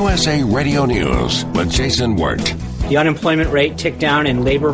USA Radio News with Jason Wirt. The unemployment rate ticked down and labor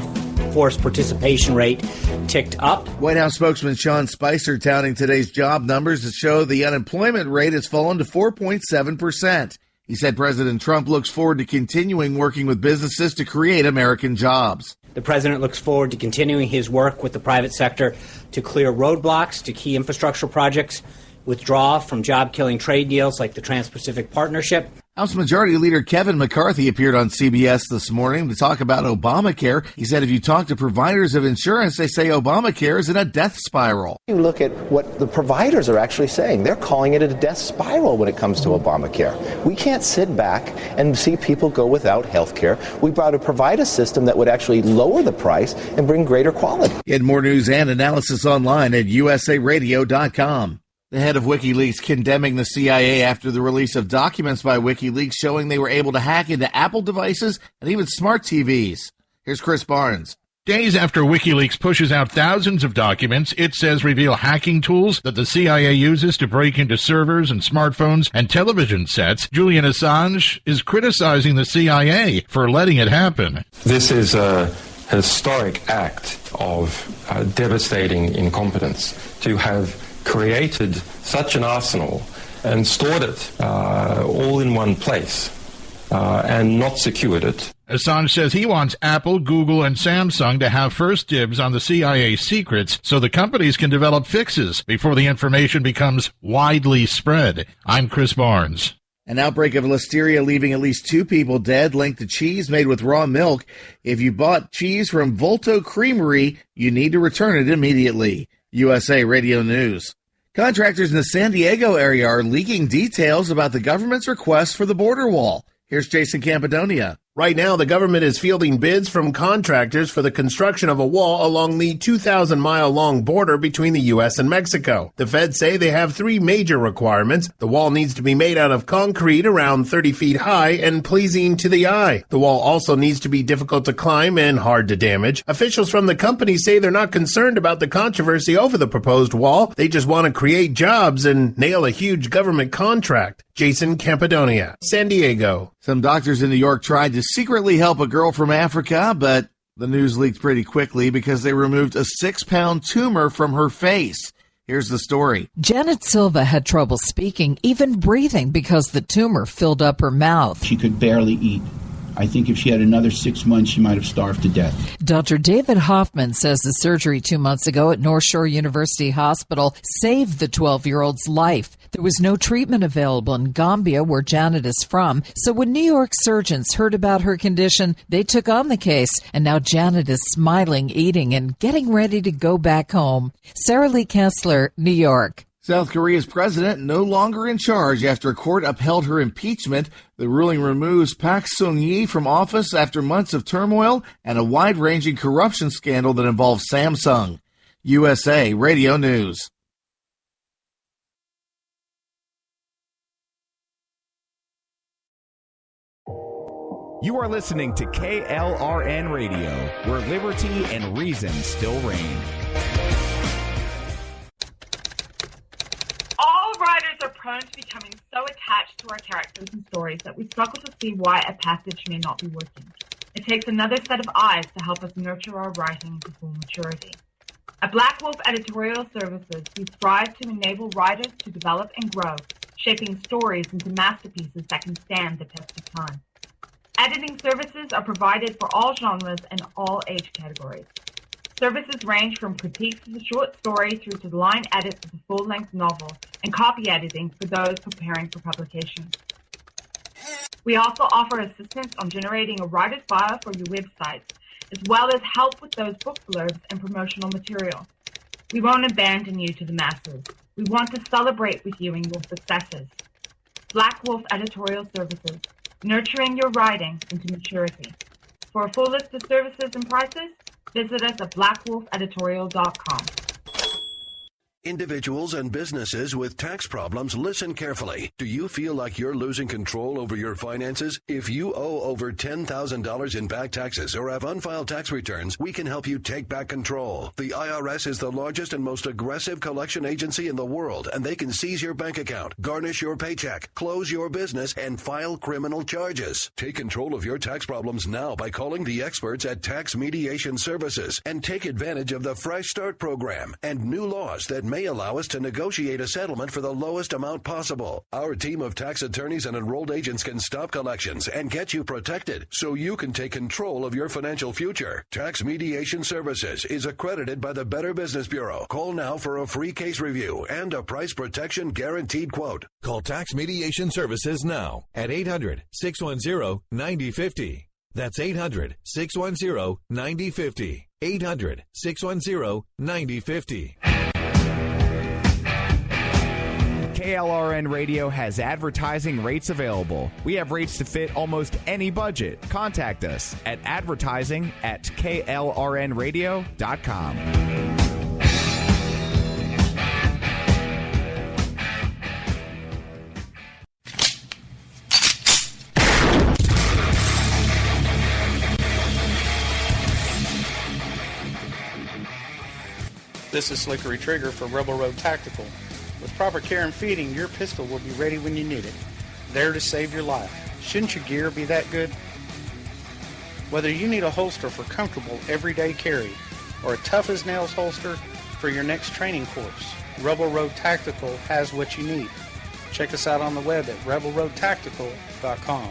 force participation rate ticked up. White House spokesman Sean Spicer touting today's job numbers that show the unemployment rate has fallen to 4.7%. He said President Trump looks forward to continuing working with businesses to create American jobs. The president looks forward to continuing his work with the private sector to clear roadblocks to key infrastructure projects, withdraw from job-killing trade deals like the Trans-Pacific Partnership. House Majority Leader Kevin McCarthy appeared on CBS this morning to talk about Obamacare. He said if you talk to providers of insurance, they say Obamacare is in a death spiral. You look at what the providers are actually saying. They're calling it a death spiral when it comes to Obamacare. We can't sit back and see people go without health care. We brought to provide a system that would actually lower the price and bring greater quality. Get more news and analysis online at usaradio.com. The head of WikiLeaks condemning the CIA after the release of documents by WikiLeaks showing they were able to hack into Apple devices and even smart TVs. Here's Chris Barnes. Days after WikiLeaks pushes out thousands of documents, it says reveal hacking tools that the CIA uses to break into servers and smartphones and television sets, Julian Assange is criticizing the CIA for letting it happen. This is a historic act of devastating incompetence to have created such an arsenal and stored it all in one place and not secured it. Assange says he wants Apple, Google, and Samsung to have first dibs on the CIA's secrets so the companies can develop fixes before the information becomes widely spread. I'm Chris Barnes. An outbreak of listeria leaving at least 2 people dead linked to cheese made with raw milk. If you bought cheese from Volto Creamery, you need to return it immediately. USA Radio News. Contractors in the San Diego area are leaking details about the government's request for the border wall. Here's Jason Campidonia. Right now, the government is fielding bids from contractors for the construction of a wall along the 2,000-mile-long border between the U.S. and Mexico. The feds say they have 3 major requirements. The wall needs to be made out of concrete around 30 feet high and pleasing to the eye. The wall also needs to be difficult to climb and hard to damage. Officials from the company say they're not concerned about the controversy over the proposed wall. They just want to create jobs and nail a huge government contract. Jason Campidonia, San Diego. Some doctors in New York tried to secretly help a girl from Africa, but the news leaked pretty quickly because they removed a 6-pound tumor from her face. Here's the story. Janet Silva had trouble speaking, even breathing, because the tumor filled up her mouth. She could barely eat. I think if she had another 6 months, she might have starved to death. Dr. David Hoffman says the surgery 2 months ago at North Shore University Hospital saved the 12-year-old's life. There was no treatment available in Gambia, where Janet is from, so when New York surgeons heard about her condition, they took on the case, and now Janet is smiling, eating, and getting ready to go back home. Sarah Lee Kessler, New York. South Korea's president no longer in charge after a court upheld her impeachment. The ruling removes Park Seung-hee from office after months of turmoil and a wide-ranging corruption scandal that involves Samsung. USA Radio News. You are listening to KLRN Radio, where liberty and reason still reign. Writers are prone to becoming so attached to our characters and stories that we struggle to see why a passage may not be working. It takes another set of eyes to help us nurture our writing into full maturity. At Black Wolf Editorial Services, we strive to enable writers to develop and grow, shaping stories into masterpieces that can stand the test of time. Editing services are provided for all genres and all age categories. Services range from critiques of the short story through to the line edits of the full-length novel and copy editing for those preparing for publication. We also offer assistance on generating a writer's bio for your websites, as well as help with those book blurbs and promotional material. We won't abandon you to the masses. We want to celebrate with you in your successes. Black Wolf Editorial Services, nurturing your writing into maturity. For a full list of services and prices, visit us at blackwolfeditorial.com. Individuals and businesses with tax problems, listen carefully. Do you feel like you're losing control over your finances? If you owe over $10,000 in back taxes or have unfiled tax returns, we can help you take back control. The IRS is the largest and most aggressive collection agency in the world, and they can seize your bank account, garnish your paycheck, close your business, and file criminal charges. Take control of your tax problems now by calling the experts at Tax Mediation Services and take advantage of the Fresh Start program and new laws that may allow us to negotiate a settlement for the lowest amount possible. Our team of tax attorneys and enrolled agents can stop collections and get you protected so you can take control of your financial future. Tax Mediation Services is accredited by the Better Business Bureau. Call now for a free case review and a price protection guaranteed quote. Call Tax Mediation Services now at 800-610-9050. That's 800-610-9050. 800-610-9050. KLRN Radio has advertising rates available. We have rates to fit almost any budget. Contact us at advertising@klrnradio.com. This is Slickery Trigger for Rebel Road Tactical. With proper care and feeding, your pistol will be ready when you need it, there to save your life. Shouldn't your gear be that good? Whether you need a holster for comfortable everyday carry or a tough-as-nails holster for your next training course, Rebel Road Tactical has what you need. Check us out on the web at rebelroadtactical.com.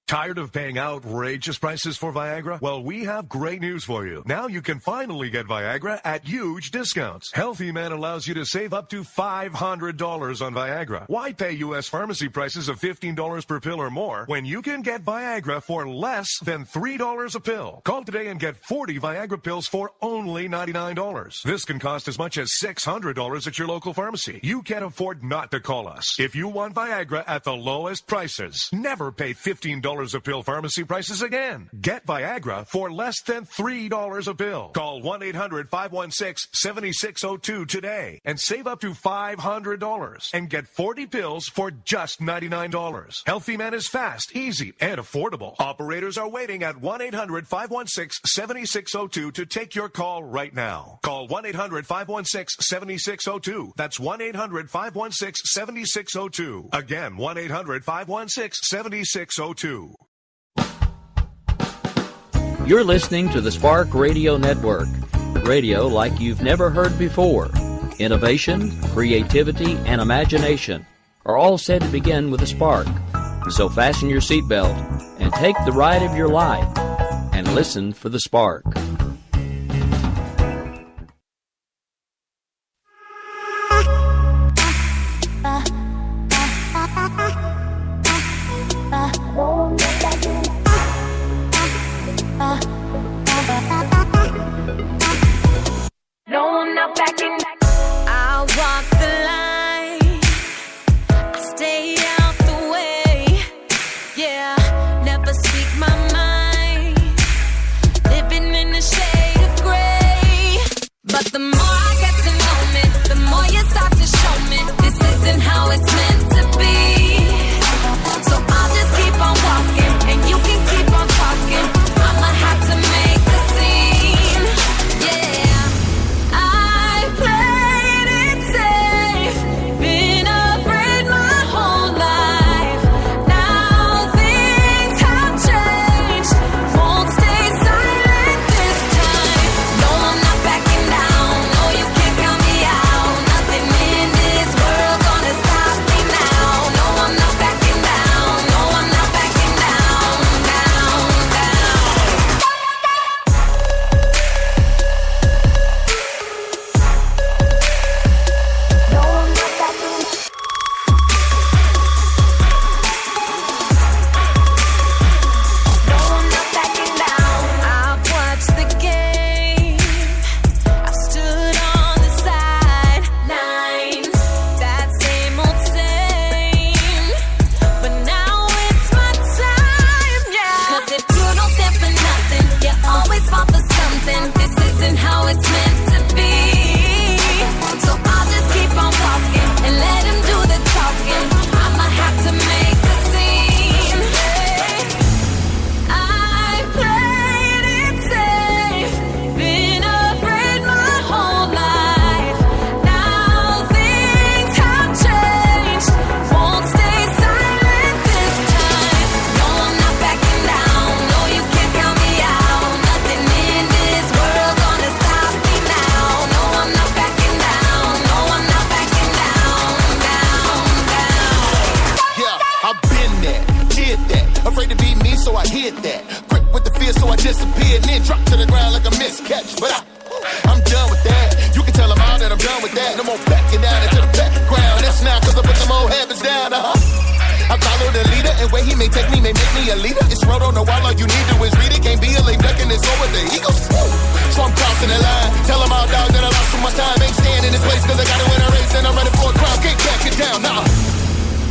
Tired of paying outrageous prices for Viagra? Well, we have great news for you. Now you can finally get Viagra at huge discounts. Healthy Man allows you to save up to $500 on Viagra. Why pay U.S. pharmacy prices of $15 per pill or more when you can get Viagra for less than $3 a pill? Call today and get 40 Viagra pills for only $99. This can cost as much as $600 at your local pharmacy. You can't afford not to call us. If you want Viagra at the lowest prices, never pay $15 a pill pharmacy prices again. Get Viagra for less than $3 a pill. Call 1-800-516-7602 today and save up to $500 and get 40 pills for just $99. Healthy Man is fast, easy, and affordable. Operators are waiting at 1-800-516-7602 to take your call right now. Call 1-800-516-7602. That's 1-800-516-7602. Again, 1-800-516-7602. You're listening to the Spark Radio Network. Radio like you've never heard before. Innovation, creativity, and imagination are all said to begin with a spark. So fasten your seatbelt and take the ride of your life and listen for the spark. No, I'm not backing back. I'll walk the line. I stay out the way. Yeah, never speak my mind. Living in the shade. fear, so I disappeared and then dropped to the ground like a miscatch. But I'm done with that. You can tell them all that I'm done with that. No more backing down into the background. That's now cause I put them old habits down, I follow the leader, and where he may take me may make me a leader. It's road on the wall, all you need to is read it. Can't be a lame duck and it's over the Eagles. So I'm crossing the line. Tell them all, dog, that I lost too much time. Ain't staying in this place cause I gotta win a race and I'm running for a crown. Can't back it down, nah.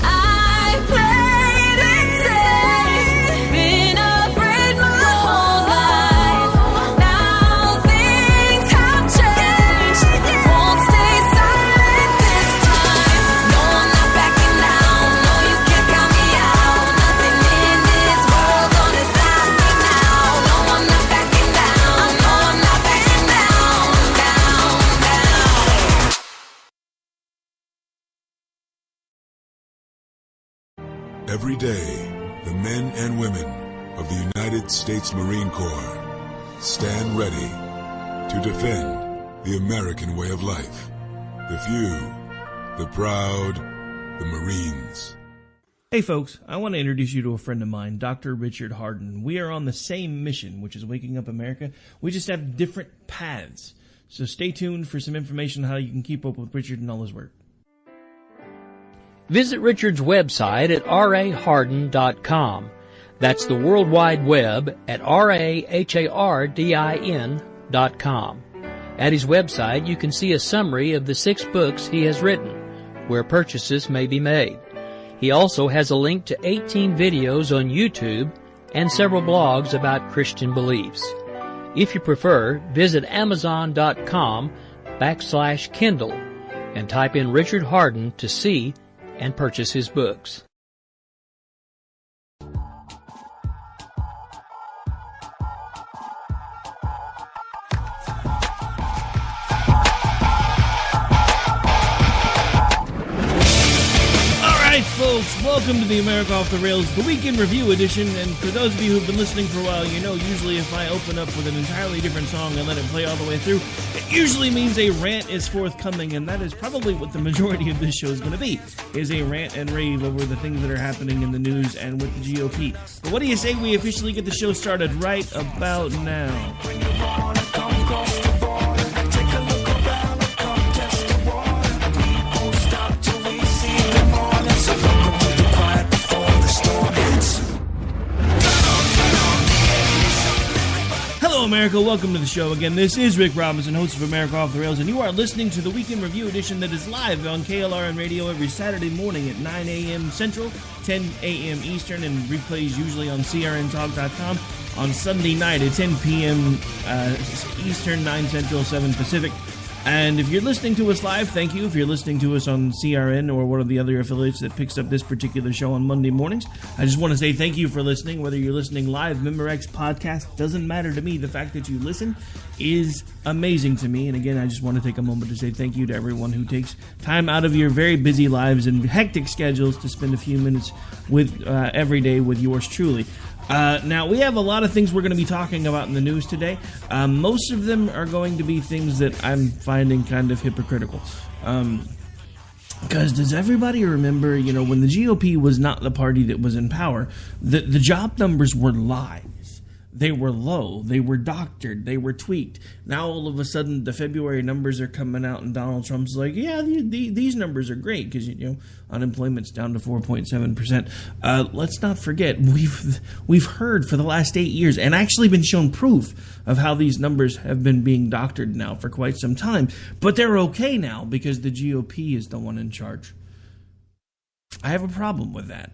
I played it safe, been afraid my whole life. Now things have changed, won't stay silent this time. No, I'm not backing down, no, you can't count me out. Nothing in this world gonna stop me now. No, I'm not backing down, no, I'm not backing down, down, down. Every day, the men and women of the United States Marine Corps stand ready to defend the American way of life. The few, the proud, the Marines. Hey folks, I want to introduce you to a friend of mine, Dr. Richard Harden. We are on the same mission, which is waking up America. We just have different paths. So stay tuned for some information on how you can keep up with Richard and all his work. Visit Richard's website at raharden.com. That's the World Wide Web at RAHARDIN.com. At his website, you can see a summary of the 6 books he has written, where purchases may be made. He also has a link to 18 videos on YouTube and several blogs about Christian beliefs. If you prefer, visit Amazon.com/Kindle and type in Richard Harden to see and purchase his books. Folks, welcome to the America Off the Rails, the Weekend Review Edition. And for those of you who've been listening for a while, you know usually if I open up with an entirely different song and let it play all the way through, it usually means a rant is forthcoming, and that is probably what the majority of this show is going to be, is a rant and rave over the things that are happening in the news and with the GOP. But what do you say we officially get the show started right about now? Hello, America. Welcome to the show again. This is Rick Robinson, host of America Off the Rails, and you are listening to the Weekend Review Edition that is live on KLRN Radio every Saturday morning at 9 a.m. Central, 10 a.m. Eastern, and replays usually on crntalk.com on Sunday night at 10 p.m. Eastern, 9 Central, 7 Pacific. And if you're listening to us live, thank you. If you're listening to us on CRN or one of the other affiliates that picks up this particular show on Monday mornings, I just want to say thank you for listening. Whether you're listening live, MemberX podcast, doesn't matter to me. The fact that you listen is amazing to me. And again, I just want to take a moment to say thank you to everyone who takes time out of your very busy lives and hectic schedules to spend a few minutes with every day with yours truly. Now, we have a lot of things we're going to be talking about in the news today. Most of them are going to be things that I'm finding kind of hypocritical. Because does everybody remember, when the GOP was not the party that was in power, the job numbers were lies. They were low. They were doctored. They were tweaked. Now, all of a sudden, the February numbers are coming out, and Donald Trump's like, yeah, these numbers are great because, unemployment's down to 4.7%. Let's not forget, we've heard for the last 8 years and actually been shown proof of how these numbers have been being doctored now for quite some time. But they're okay now because the GOP is the one in charge. I have a problem with that.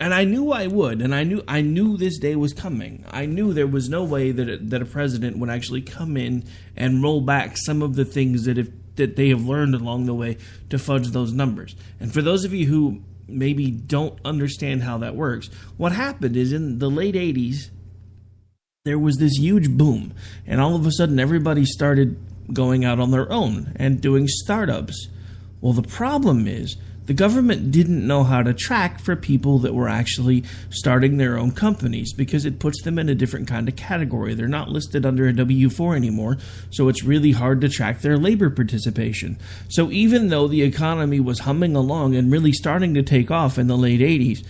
And I knew I would, and I knew this day was coming. I knew there was no way that a president would actually come in and roll back some of the things that they have learned along the way to fudge those numbers. And for those of you who maybe don't understand how that works, what happened is in the late 80s, there was this huge boom, and all of a sudden everybody started going out on their own and doing startups. Well, the problem is, the government didn't know how to track for people that were actually starting their own companies because it puts them in a different kind of category. They're not listed under a W-4 anymore, so it's really hard to track their labor participation. So even though the economy was humming along and really starting to take off in the late 80s,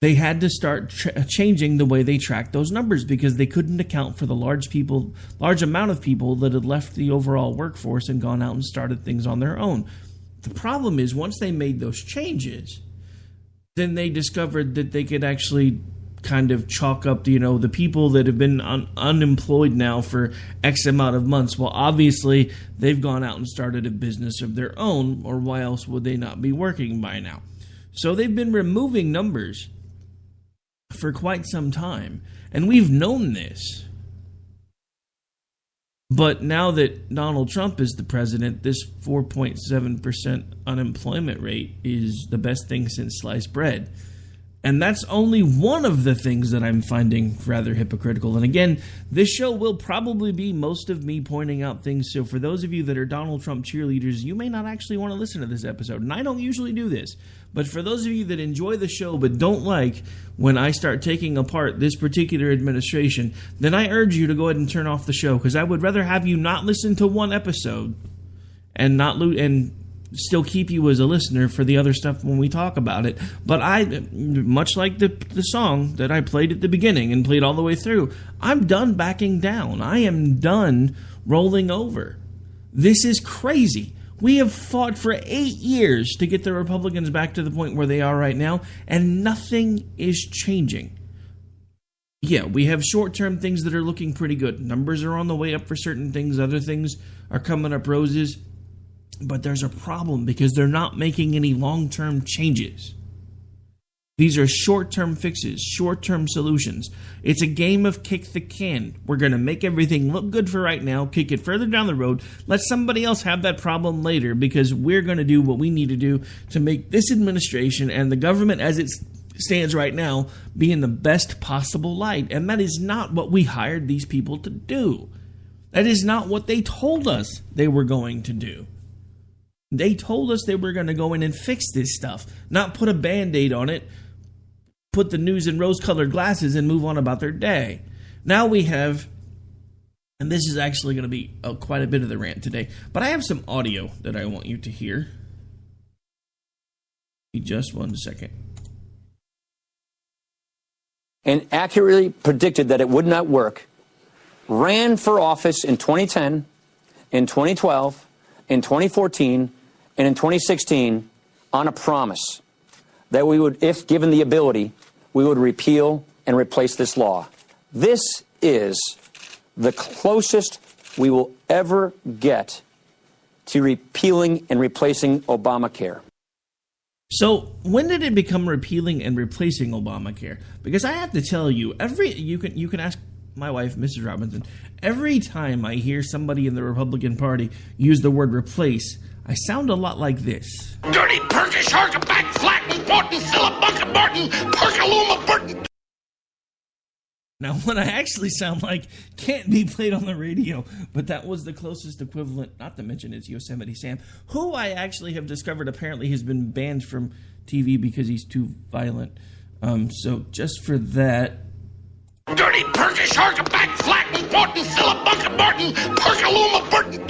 they had to start changing the way they tracked those numbers because they couldn't account for the large amount of people that had left the overall workforce and gone out and started things on their own. The problem is once they made those changes, then they discovered that they could actually kind of chalk up, the people that have been unemployed now for X amount of months. Well, obviously, they've gone out and started a business of their own, or why else would they not be working by now? So they've been removing numbers for quite some time, and we've known this. But now that Donald Trump is the president, this 4.7% unemployment rate is the best thing since sliced bread. And that's only one of the things that I'm finding rather hypocritical. And again, this show will probably be most of me pointing out things. So for those of you that are Donald Trump cheerleaders, you may not actually want to listen to this episode. And I don't usually do this. But for those of you that enjoy the show but don't like when I start taking apart this particular administration, then I urge you to go ahead and turn off the show. Because I would rather have you not listen to one episode and still keep you as a listener for the other stuff when we talk about it. But I, much like the song that I played at the beginning and played all the way through, I'm done backing down. I am done rolling over. This is crazy. We have fought for 8 years to get the Republicans back to the point where they are right now, and nothing is changing. Yeah, we have short-term things that are looking pretty good. Numbers are on the way up for certain things. Other things are coming up roses. But there's a problem because they're not making any long-term changes. These are short-term fixes, short-term solutions. It's a game of kick the can. We're going to make everything look good for right now, kick it further down the road, let somebody else have that problem later because we're going to do what we need to do to make this administration and the government as it stands right now be in the best possible light. And that is not what we hired these people to do. That is not what they told us they were going to do. They told us they were going to go in and fix this stuff, not put a Band-Aid on it, put the news in rose-colored glasses, and move on about their day. Now we have, and this is actually going to be quite a bit of the rant today, but I have some audio that I want you to hear. Just 1 second. And accurately predicted that it would not work, ran for office in 2010, in 2012, in 2014, and in 2016 on a promise that we would, if given the ability, we would repeal and replace this law. This is the closest we will ever get to repealing and replacing Obamacare. So when did it become repealing and replacing Obamacare? Because I have to tell you, you can ask my wife, Mrs. Robinson, every time I hear somebody in the Republican Party use the word replace, I sound a lot like this. Dirty Perkish, Harkaback, Flatten, Borton, Philip, Bunker, Barton, Perkaluma, Burton. Now, what I actually sound like can't be played on the radio, but that was the closest equivalent, not to mention it's Yosemite Sam, who I actually have discovered apparently has been banned from TV because he's too violent. So just for that... Dirty Perkish, Harkaback, Flatten, Borton, Philip, Bunker, Barton, Perkaluma, Burton.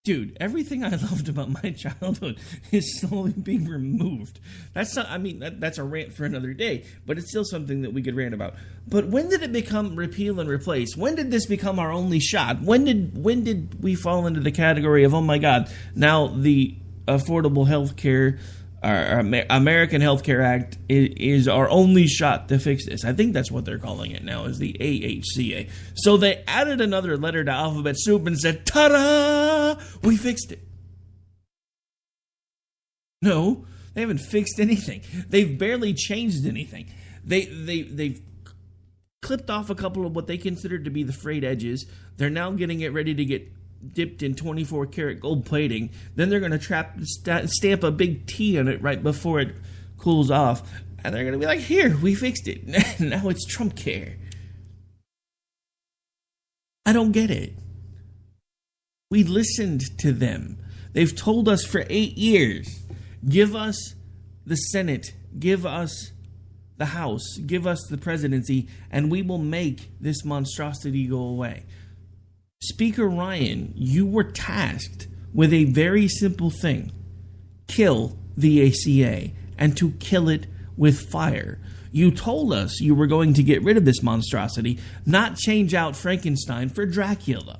Dude, everything I loved about my childhood is slowly being removed. That's not, I mean, that's a rant for another day, but it's still something that we could rant about. But when did it become repeal and replace? When did this become our only shot? When did we fall into the category of, oh my God, now the Affordable Health Care, American Health Care Act is our only shot to fix this? I think that's what they're calling it now, is the AHCA. So they added another letter to alphabet soup and said, ta-da! We fixed it. No, they haven't fixed anything. They've barely changed anything. They've clipped off a couple of what they considered to be the frayed edges. They're now getting it ready to get dipped in 24 karat gold plating. Then they're going to stamp a big T on it right before it cools off. And they're going to be like, here, we fixed it. Now it's Trump care. I don't get it. We listened to them. They've told us for 8 years, give us the Senate, give us the House, give us the presidency, and we will make this monstrosity go away. Speaker Ryan, you were tasked with a very simple thing. Kill the ACA. And to kill it with fire. You told us you were going to get rid of this monstrosity, not change out Frankenstein for Dracula.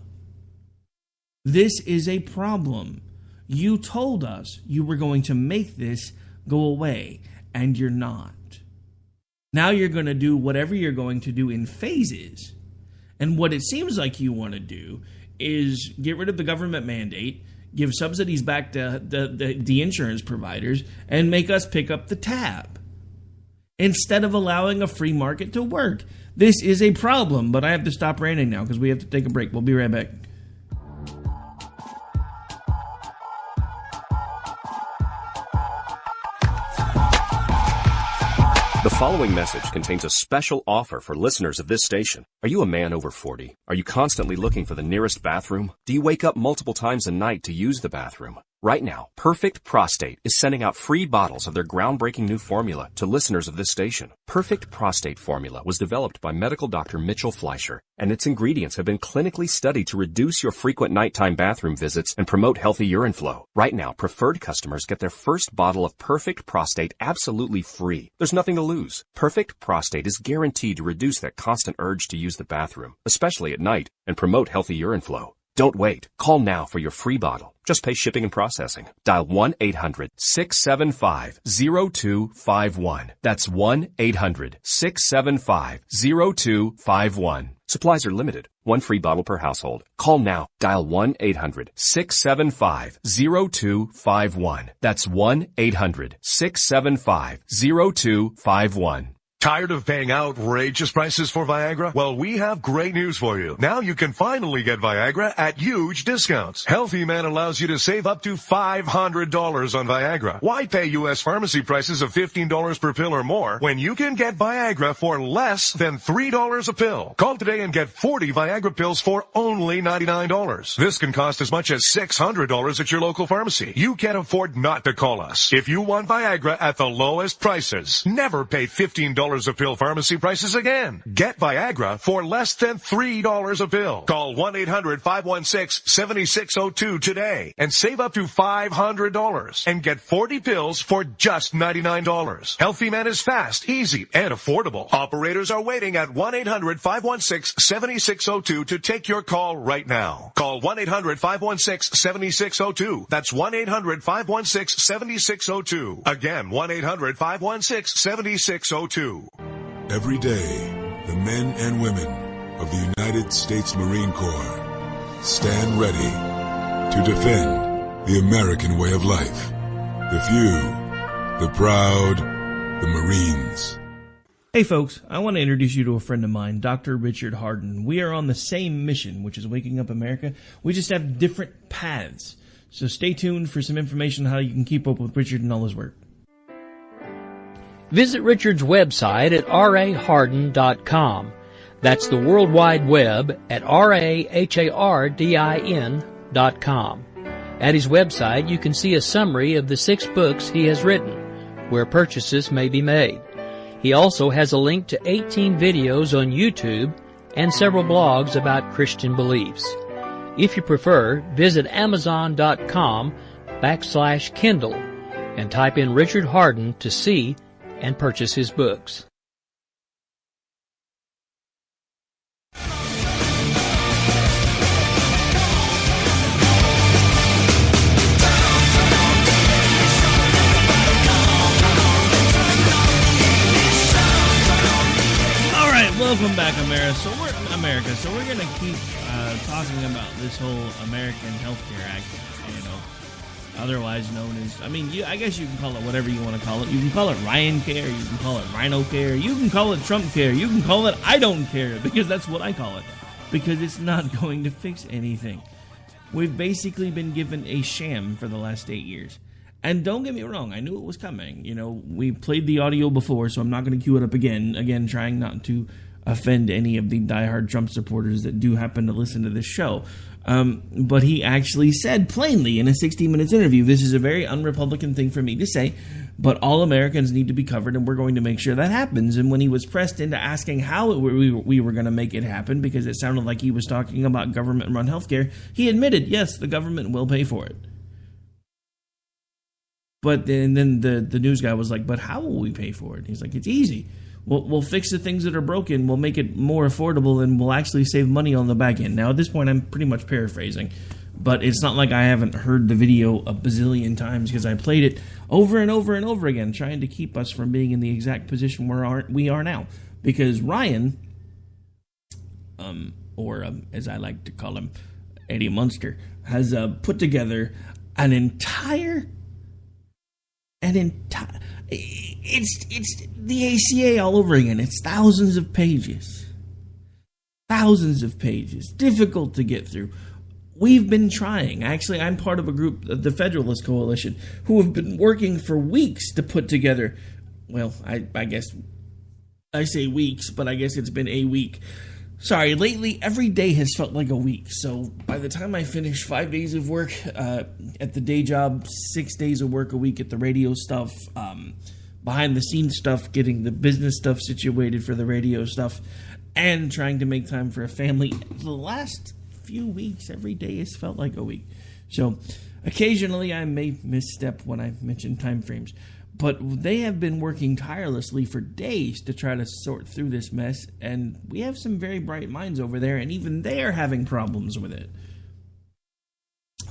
This is a problem. You told us you were going to make this go away, and you're not. Now you're going to do whatever you're going to do in phases. And what it seems like you want to do is get rid of the government mandate, give subsidies back to the insurance providers, and make us pick up the tab, instead of allowing a free market to work. This is a problem, but I have to stop ranting now because we have to take a break. We'll be right back. The following message contains a special offer for listeners of this station. Are you a man over 40? Are you constantly looking for the nearest bathroom? Do you wake up multiple times a night to use the bathroom? Right now, Perfect Prostate is sending out free bottles of their groundbreaking new formula to listeners of this station. Perfect Prostate Formula was developed by medical doctor Mitchell Fleischer, and its ingredients have been clinically studied to reduce your frequent nighttime bathroom visits and promote healthy urine flow. Right now, preferred customers get their first bottle of Perfect Prostate absolutely free. There's nothing to lose. Perfect Prostate is guaranteed to reduce that constant urge to use the bathroom, especially at night, and promote healthy urine flow. Don't wait. Call now for your free bottle. Just pay shipping and processing. Dial 1-800-675-0251. That's 1-800-675-0251. Supplies are limited. One free bottle per household. Call now. Dial 1-800-675-0251. That's 1-800-675-0251. Tired of paying outrageous prices for Viagra? Well, we have great news for you. Now you can finally get Viagra at huge discounts. Healthy Man allows you to save up to $500 on Viagra. Why pay U.S. pharmacy prices of $15 per pill or more when you can get Viagra for less than $3 a pill? Call today and get 40 Viagra pills for only $99. This can cost as much as $600 at your local pharmacy. You can't afford not to call us. If you want Viagra at the lowest prices, never pay $15 a pill pharmacy prices again. Get Viagra for less than $3 a pill. Call 1-800-516-7602 today and save up to $500 and get 40 pills for just $99. Healthy Man is fast, easy, and affordable. Operators are waiting at 1-800-516-7602 to take your call right now. Call 1-800-516-7602. That's 1-800-516-7602. Again, 1-800-516-7602. Every day, the men and women of the United States Marine Corps stand ready to defend the American way of life. The few, the proud, the Marines. Hey folks, I want to introduce you to a friend of mine, Dr. Richard Harden. We are on the same mission, which is waking up America. We just have different paths. So stay tuned for some information on how you can keep up with Richard and all his work. Visit Richard's website at raharden.com. That's the World Wide Web at RAHARDIN.com. At his website, you can see a summary of the 6 books he has written, where purchases may be made. He also has a link to 18 videos on YouTube and several blogs about Christian beliefs. If you prefer, visit Amazon.com/Kindle and type in Richard Harden to see and purchase his books. All right, welcome back, America. So we're going to keep talking about this whole American Healthcare Act, otherwise known as, I guess you can call it whatever you want to call it. You can call it Ryan Care, you can call it Rhino Care, you can call it Trump Care, you can call it I Don't Care, because that's what I call it, because it's not going to fix anything. We've basically been given a sham for the last 8 years. And don't get me wrong, I knew it was coming. We played the audio before, so I'm not going to cue it up again, trying not to offend any of the diehard Trump supporters that do happen to listen to this show. But he actually said plainly in a 60 Minutes interview, this is a very un-Republican thing for me to say, but all Americans need to be covered, and we're going to make sure that happens. And when he was pressed into asking how we were going to make it happen, because it sounded like he was talking about government-run healthcare, he admitted, yes, the government will pay for it. But then the news guy was like, but how will we pay for it? He's like, it's easy. We'll fix the things that are broken. We'll make it more affordable, and we'll actually save money on the back end. Now, at this point, I'm pretty much paraphrasing, but it's not like I haven't heard the video a bazillion times because I played it over and over and over again, trying to keep us from being in the exact position where we are now. Because Ryan, as I like to call him, Eddie Munster, has put together an entire. It's the ACA all over again. It's thousands of pages. Difficult to get through. We've been trying. Actually, I'm part of a group, the Federalist Coalition, who have been working for weeks to put together, well, I guess I say weeks, but I guess it's been a week. Sorry, lately every day has felt like a week. So by the time I finish 5 days of work at the day job, 6 days of work a week at the radio stuff, behind the scenes stuff, getting the business stuff situated for the radio stuff, and trying to make time for a family, the last few weeks, every day has felt like a week. So occasionally I may misstep when I mention time frames. But they have been working tirelessly for days to try to sort through this mess, and we have some very bright minds over there, and even they are having problems with it.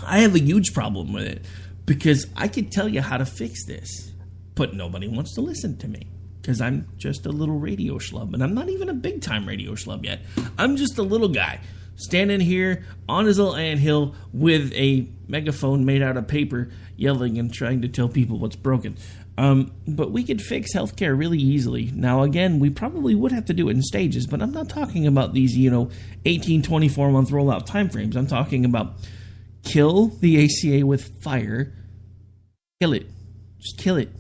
I have a huge problem with it, because I could tell you how to fix this, but nobody wants to listen to me, because I'm just a little radio schlub, and I'm not even a big-time radio schlub yet. I'm just a little guy, standing here on his little anthill with a megaphone made out of paper, yelling and trying to tell people what's broken. But we could fix healthcare really easily. Now, again, we probably would have to do it in stages, but I'm not talking about these, 18, 24-month rollout timeframes. I'm talking about kill the ACA with fire. Kill it. Just kill it.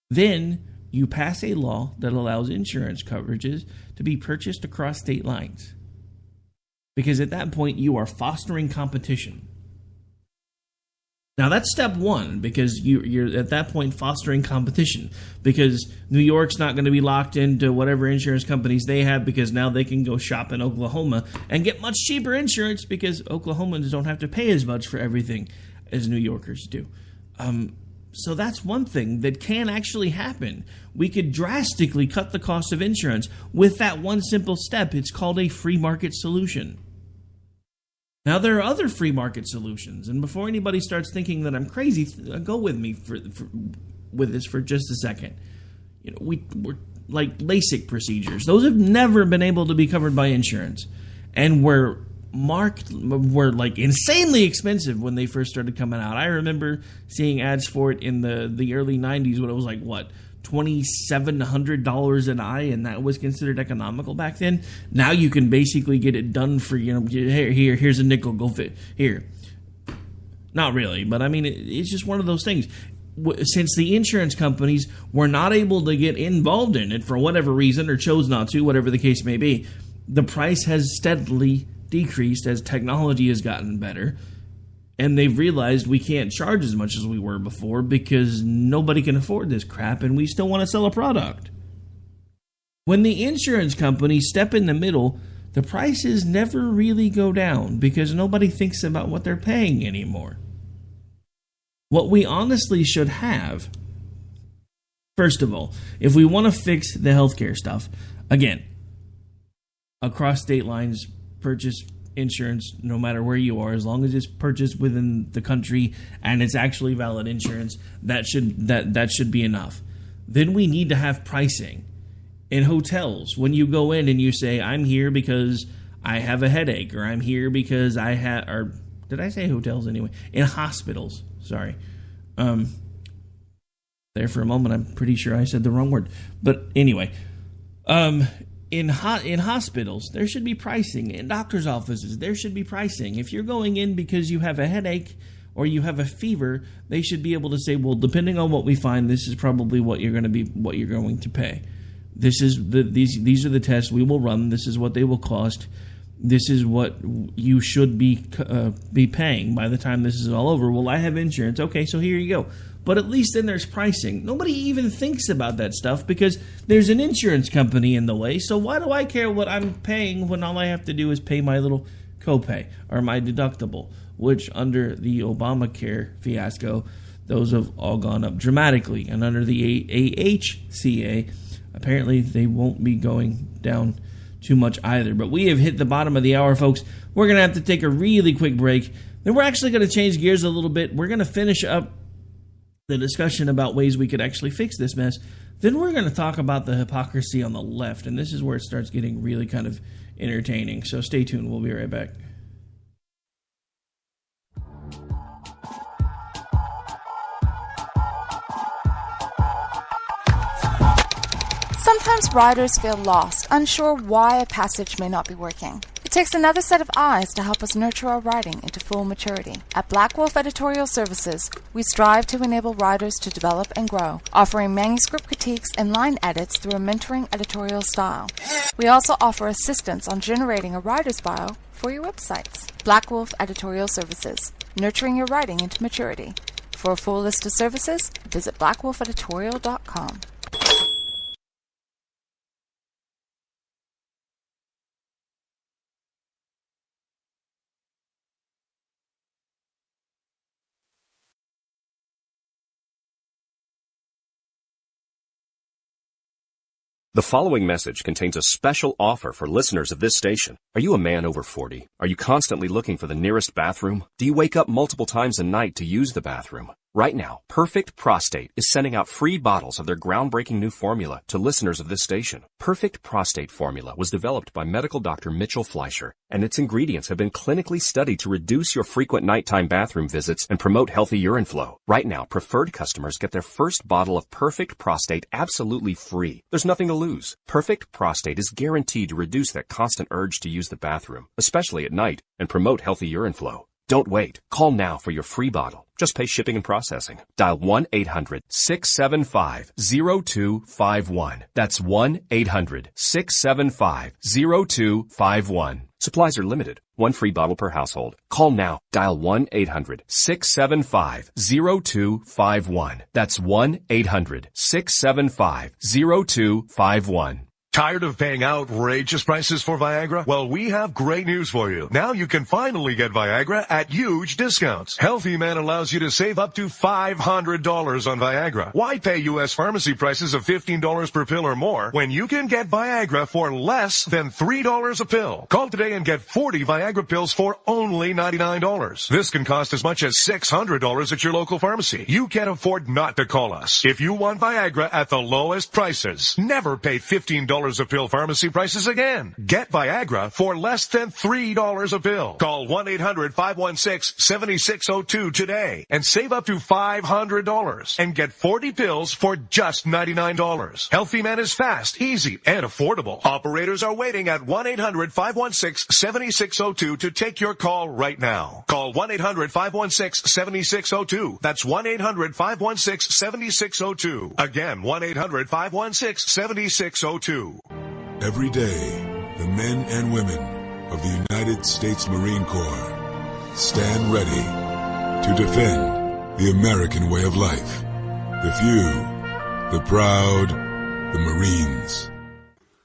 Then you pass a law that allows insurance coverages to be purchased across state lines. Because at that point, you are fostering competition. Now, that's step one, because you're at that point fostering competition, because New York's not going to be locked into whatever insurance companies they have, because now they can go shop in Oklahoma and get much cheaper insurance, because Oklahomans don't have to pay as much for everything as New Yorkers do. So that's one thing that can actually happen. We could drastically cut the cost of insurance with that one simple step. It's called a free market solution. Now, there are other free market solutions, and before anybody starts thinking that I'm crazy, go with me with this for just a second. We're like LASIK procedures. Those have never been able to be covered by insurance, and were like insanely expensive when they first started coming out. I remember seeing ads for it in the early 90s when it was like, what, $2,700 an eye, and that was considered economical back then. Now you can basically get it done for, here's a nickel, go fit here. Not really, but I mean, it's just one of those things. Since the insurance companies were not able to get involved in it for whatever reason, or chose not to, whatever the case may be, the price has steadily decreased as technology has gotten better. And they've realized we can't charge as much as we were before because nobody can afford this crap, and we still want to sell a product. When the insurance companies step in the middle, the prices never really go down because nobody thinks about what they're paying anymore. What we honestly should have, first of all, if we want to fix the healthcare stuff, again, across state lines, purchase insurance no matter where you are, as long as it's purchased within the country and it's actually valid insurance, that should be enough. Then we need to have pricing. In hotels, when you go in and you say, I'm here because I have a headache, or I'm here because I have, or did I say hotels anyway? In hospitals, sorry. There for a moment, I'm pretty sure I said the wrong word. But anyway, in hospitals, there should be pricing. In doctor's offices, there should be pricing. If you're going in because you have a headache or you have a fever, they should be able to say, well, depending on what we find, this is probably what you're going to pay. These are the tests we will run. This is what they will cost. This is what you should be paying by the time this is all over. Well, I have insurance. Okay, so here you go. But at least then there's pricing. Nobody even thinks about that stuff because there's an insurance company in the way. So why do I care what I'm paying when all I have to do is pay my little copay or my deductible, which under the Obamacare fiasco, those have all gone up dramatically. And under the AHCA, apparently they won't be going down too much either. But we have hit the bottom of the hour, folks. We're going to have to take a really quick break. Then we're actually going to change gears a little bit. We're going to finish up the discussion about ways we could actually fix this mess. Then we're going to talk about the hypocrisy on the left. And this is where it starts getting really kind of entertaining. So stay tuned. We'll be right back. Sometimes riders feel lost, unsure why a passage may not be working. It takes another set of eyes to help us nurture our writing into full maturity. At Black Wolf Editorial Services, we strive to enable writers to develop and grow, offering manuscript critiques and line edits through a mentoring editorial style. We also offer assistance on generating a writer's bio for your websites. Black Wolf Editorial Services, nurturing your writing into maturity. For a full list of services, visit blackwolfeditorial.com. The following message contains a special offer for listeners of this station. Are you a man over 40? Are you constantly looking for the nearest bathroom? Do you wake up multiple times a night to use the bathroom? Right now, Perfect Prostate is sending out free bottles of their groundbreaking new formula to listeners of this station. Perfect Prostate formula was developed by medical doctor Mitchell Fleischer, and its ingredients have been clinically studied to reduce your frequent nighttime bathroom visits and promote healthy urine flow. Right now, preferred customers get their first bottle of Perfect Prostate absolutely free. There's nothing to lose. Perfect Prostate is guaranteed to reduce that constant urge to use the bathroom, especially at night, and promote healthy urine flow. Don't wait. Call now for your free bottle. Just pay shipping and processing. Dial 1-800-675-0251. That's 1-800-675-0251. Supplies are limited. One free bottle per household. Call now. Dial 1-800-675-0251. That's 1-800-675-0251. Tired of paying outrageous prices for Viagra? Well, we have great news for you. Now you can finally get Viagra at huge discounts. Healthy Man allows you to save up to $500 on Viagra. Why pay U.S. pharmacy prices of $15 per pill or more when you can get Viagra for less than $3 a pill? Call today and get 40 Viagra pills for only $99. This can cost as much as $600 at your local pharmacy. You can't afford not to call us. If you want Viagra at the lowest prices, never pay $15 a pill pharmacy prices again. Get Viagra for less than $3 a pill. Call 1-800-516-7602 today and save up to $500 and get 40 pills for just $99. Healthy Man is fast, easy, and affordable. Operators are waiting at 1-800-516-7602 to take your call right now. Call 1-800-516-7602. That's 1-800-516-7602. Again, 1-800-516-7602. Every day, the men and women of the United States Marine Corps stand ready to defend the American way of life. The few, the proud, the Marines.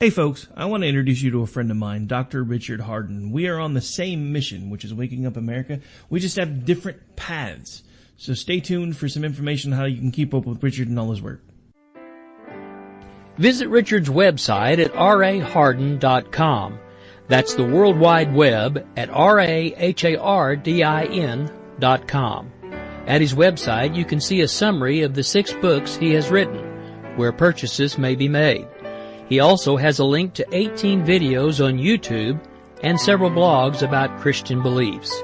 Hey folks, I want to introduce you to a friend of mine, Dr. Richard Harden. We are on the same mission, which is waking up America. We just have different paths. So stay tuned for some information on how you can keep up with Richard and all his work. Visit Richard's website at raharden.com. That's the World Wide Web at RAHARDIN.com. At his website, you can see a summary of the 6 books he has written, where purchases may be made. He also has a link to 18 videos on YouTube and several blogs about Christian beliefs.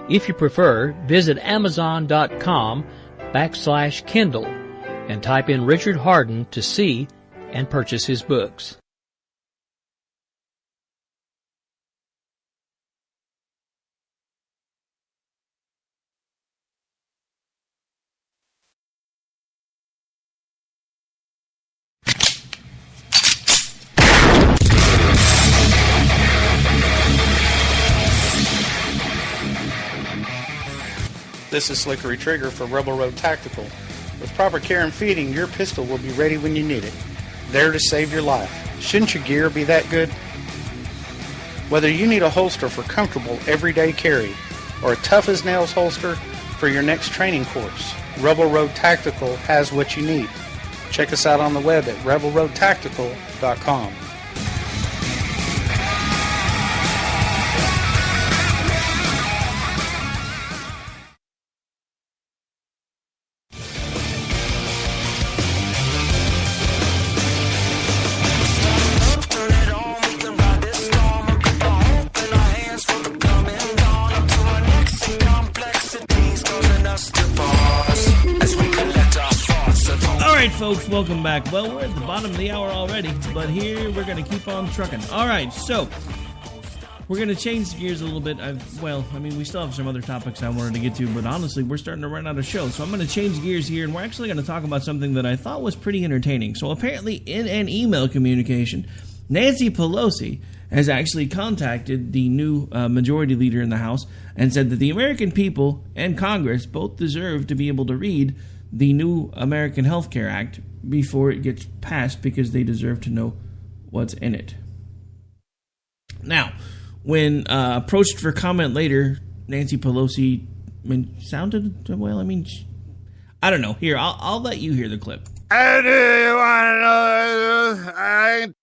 If you prefer, visit Amazon.com/Kindle and type in Richard Harden to see and purchase his books. This is Slickery Trigger for Rebel Road Tactical. With proper care and feeding, your pistol will be ready when you need it. There to save your life. Shouldn't your gear be that good? Whether you need a holster for comfortable everyday carry or a tough-as-nails holster for your next training course, Rebel Road Tactical has what you need. Check us out on the web at rebelroadtactical.com. Folks, welcome back. Well, we're at the bottom of the hour already, but here we're going to keep on trucking. All right, so we're going to change gears a little bit. We still have some other topics I wanted to get to, but honestly, we're starting to run out of show. So I'm going to change gears here, and we're actually going to talk about something that I thought was pretty entertaining. So apparently, in an email communication, Nancy Pelosi has actually contacted the new majority leader in the House and said that the American people and Congress both deserve to be able to read the new American Health Care Act before it gets passed because they deserve to know what's in it. Now, when approached for comment later, Nancy Pelosi sounded, I don't know. Here, I'll let you hear the clip. How do you want to know?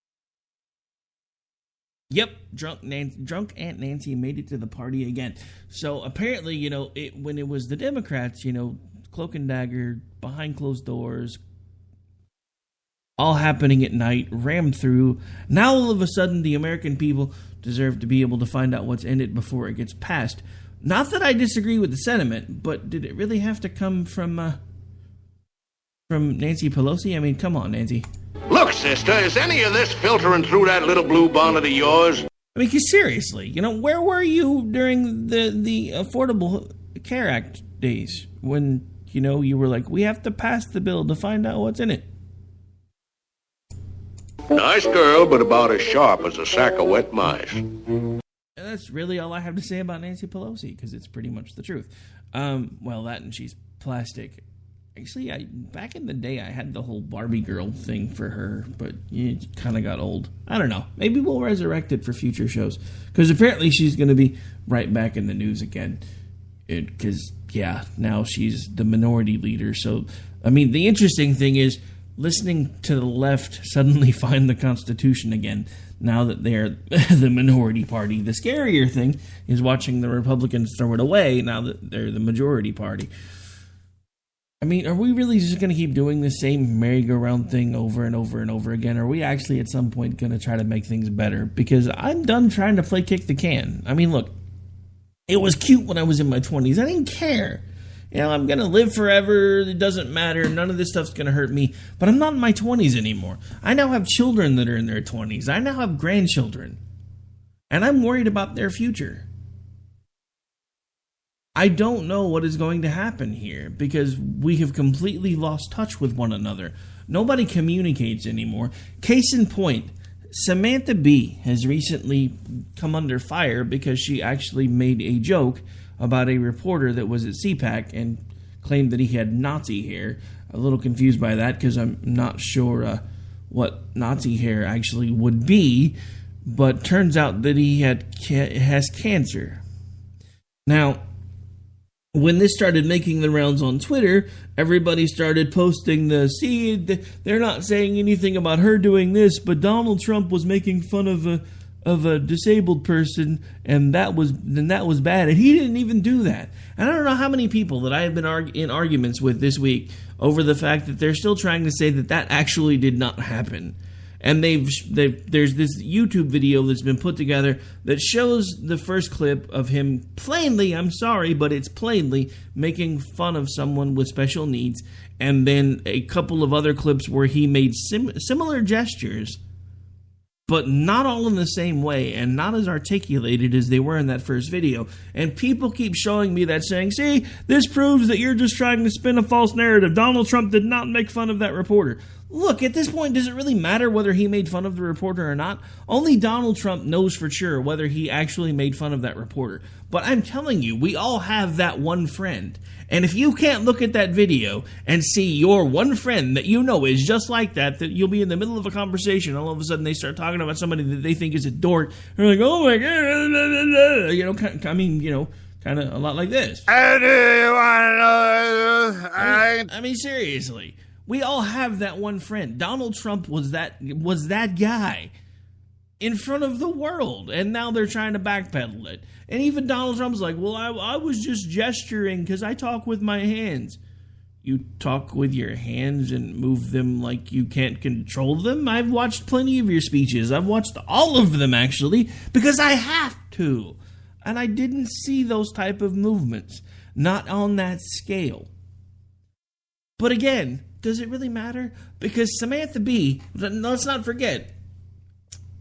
Yep, drunk Aunt Nancy made it to the party again. So apparently, when it was the Democrats, cloak and dagger, behind closed doors, all happening at night, rammed through. Now all of a sudden the American people deserve to be able to find out what's in it before it gets passed. Not that I disagree with the sentiment, but did it really have to come from Nancy Pelosi? I mean, come on, Nancy. Look, sister, is any of this filtering through that little blue bonnet of yours? I mean, 'cause seriously, where were you during the Affordable Care Act days when you were like, we have to pass the bill to find out what's in it? Nice girl, but about as sharp as a sack of wet mice. And that's really all I have to say about Nancy Pelosi, because it's pretty much the truth. That and she's plastic. Actually, back in the day, I had the whole Barbie girl thing for her, but it kind of got old. I don't know. Maybe we'll resurrect it for future shows, because apparently she's going to be right back in the news again. Because, now she's the minority leader. So, the interesting thing is listening to the left suddenly find the Constitution again now that they're the minority party. The scarier thing is watching the Republicans throw it away now that they're the majority party. Are we really just going to keep doing the same merry-go-round thing over and over and over again? Or are we actually at some point going to try to make things better? Because I'm done trying to play kick the can. Look, it was cute when I was in my 20s. I didn't care. I'm going to live forever. It doesn't matter. None of this stuff's going to hurt me. But I'm not in my 20s anymore. I now have children that are in their 20s. I now have grandchildren. And I'm worried about their future. I don't know what is going to happen here because we have completely lost touch with one another. Nobody communicates anymore. Case in point, Samantha Bee has recently come under fire because she actually made a joke about a reporter that was at CPAC and claimed that he had Nazi hair. A little confused by that because I'm not sure what Nazi hair actually would be, but turns out that he has cancer. Now, when this started making the rounds on Twitter, everybody started posting they're not saying anything about her doing this, but Donald Trump was making fun of a disabled person, and that was bad, and he didn't even do that. And I don't know how many people that I have been in arguments with this week over the fact that they're still trying to say that actually did not happen. And there's this YouTube video that's been put together that shows the first clip of him plainly, I'm sorry, but it's plainly making fun of someone with special needs, and then a couple of other clips where he made similar gestures, but not all in the same way and not as articulated as they were in that first video. And people keep showing me that, saying, see, this proves that you're just trying to spin a false narrative. Donald Trump did not make fun of that reporter. Look, at this point, does it really matter whether he made fun of the reporter or not? Only Donald Trump knows for sure whether he actually made fun of that reporter. But I'm telling you, we all have that one friend. And if you can't look at that video and see your one friend that you know is just like that you'll be in the middle of a conversation, all of a sudden they start talking about somebody that they think is a dork. They're like, oh my God. kind of a lot like this. I mean, seriously, we all have that one friend. Donald Trump was that guy in front of the world, and now they're trying to backpedal it. And even Donald Trump's like, well, I was just gesturing because I talk with my hands. You talk with your hands and move them like you can't control them? I've watched plenty of your speeches. I've watched all of them, actually, because I have to. And I didn't see those type of movements. Not on that scale. But again, does it really matter? Because Samantha Bee, let's not forget,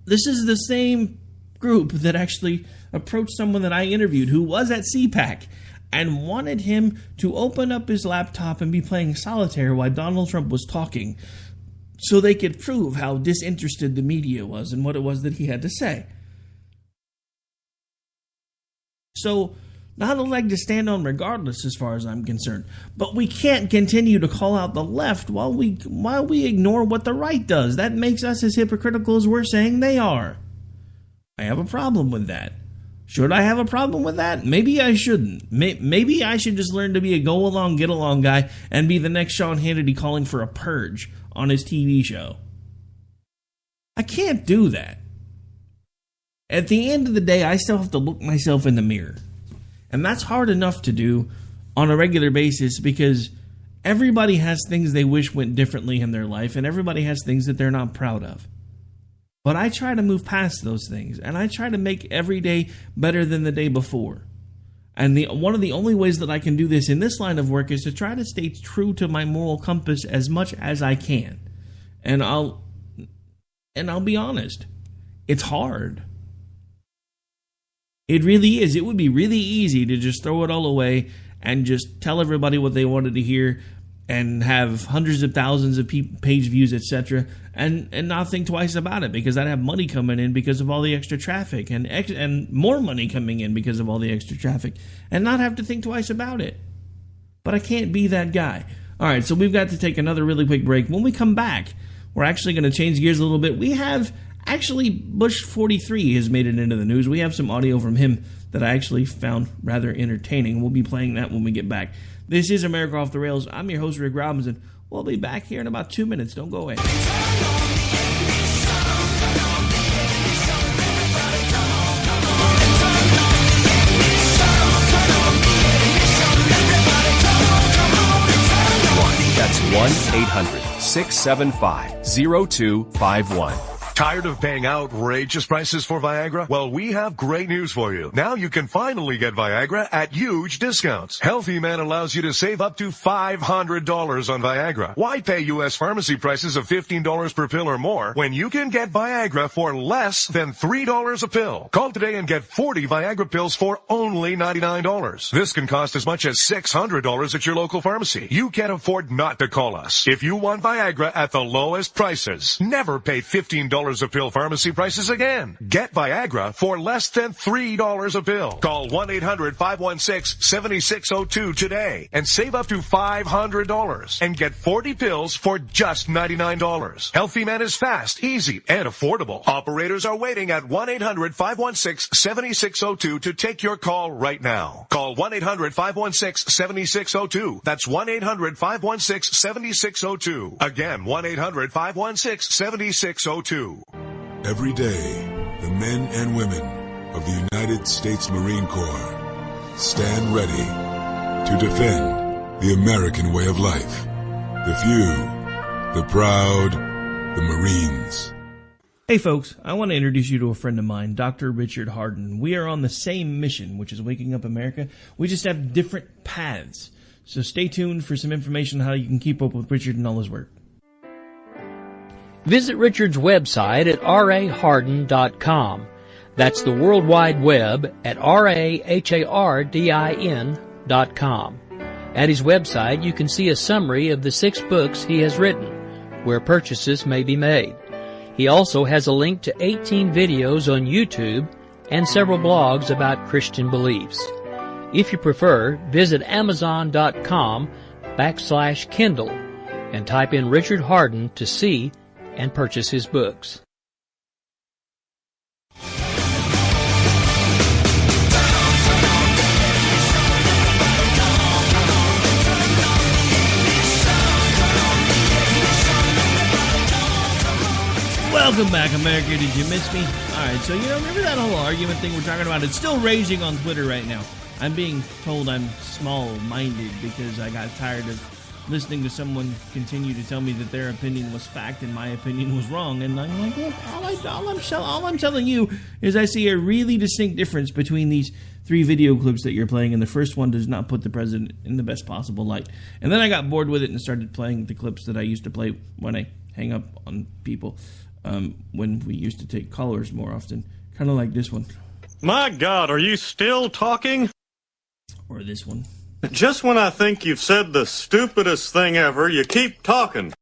this is the same group that actually approached someone that I interviewed who was at CPAC and wanted him to open up his laptop and be playing solitaire while Donald Trump was talking so they could prove how disinterested the media was and what it was that he had to say. So, not a leg to stand on regardless as far as I'm concerned. But we can't continue to call out the left while we ignore what the right does. That makes us as hypocritical as we're saying they are. I have a problem with that. Should I have a problem with that? Maybe I shouldn't. Maybe I should just learn to be a go-along, get-along guy and be the next Sean Hannity calling for a purge on his TV show. I can't do that. At the end of the day, I still have to look myself in the mirror. And that's hard enough to do on a regular basis because everybody has things they wish went differently in their life and everybody has things that they're not proud of. But I try to move past those things, and I try to make every day better than the day before. And one of the only ways that I can do this in this line of work is to try to stay true to my moral compass as much as I can. And I'll be honest, it's hard. It really is. It would be really easy to just throw it all away and just tell everybody what they wanted to hear and have hundreds of thousands of page views, etc., and not think twice about it because I'd have money coming in because of all the extra traffic and more money coming in because of all the extra traffic and not have to think twice about it. But I can't be that guy. All right, so we've got to take another really quick break. When we come back, we're actually going to change gears a little bit. We have actually Bush 43 has made it into the news. We have some audio from him that I actually found rather entertaining. We'll be playing that when we get back. This is America Off the Rails. I'm your host, Rick Robinson. We'll be back here in about 2 minutes. Don't go away. That's 1-800-675-0251. Tired of paying outrageous prices for Viagra? Well, we have great news for you. Now you can finally get Viagra at huge discounts. Healthy Man allows you to save up to $500 on Viagra. Why pay U.S. pharmacy prices of $15 per pill or more when you can get Viagra for less than $3 a pill? Call today and get 40 Viagra pills for only $99. This can cost as much as $600 at your local pharmacy. You can't afford not to call us. If you want Viagra at the lowest prices, never pay $15 a pill pharmacy prices again. Get Viagra for less than $3 a pill. Call 1-800-516-7602 today and save up to $500 and get 40 pills for just $99. Healthy Man is fast, easy, and affordable. Operators are waiting at 1-800-516-7602 to take your call right now. Call 1-800-516-7602. That's 1-800-516-7602. Again, 1-800-516-7602. Every day, the men and women of the United States Marine Corps stand ready to defend the American way of life. The few, the proud, the Marines. Hey folks, I want to introduce you to a friend of mine, Dr. Richard Harden. We are on the same mission, which is waking up America. We just have different paths. So stay tuned for some information on how you can keep up with Richard and all his work. Visit Richard's website at raharden.com. That's the World Wide Web at RAHARDIN.com. At his website, you can see a summary of the 6 books he has written, where purchases may be made. He also has a link to 18 videos on YouTube and several blogs about Christian beliefs. If you prefer, visit Amazon.com/Kindle and type in Richard Harden to see and purchase his books. Welcome back, America. Did you miss me? All right, so, remember that whole argument thing we're talking about? It's still raging on Twitter right now. I'm being told I'm small-minded because I got tired of listening to someone continue to tell me that their opinion was fact and my opinion was wrong. And I'm like, look, all I'm telling you is I see a really distinct difference between these 3 video clips that you're playing, and the first one does not put the president in the best possible light. And then I got bored with it and started playing the clips that I used to play when I hang up on people, when we used to take callers more often. Kind of like this one. My God, are you still talking? Or this one. Just when I think you've said the stupidest thing ever, you keep talking.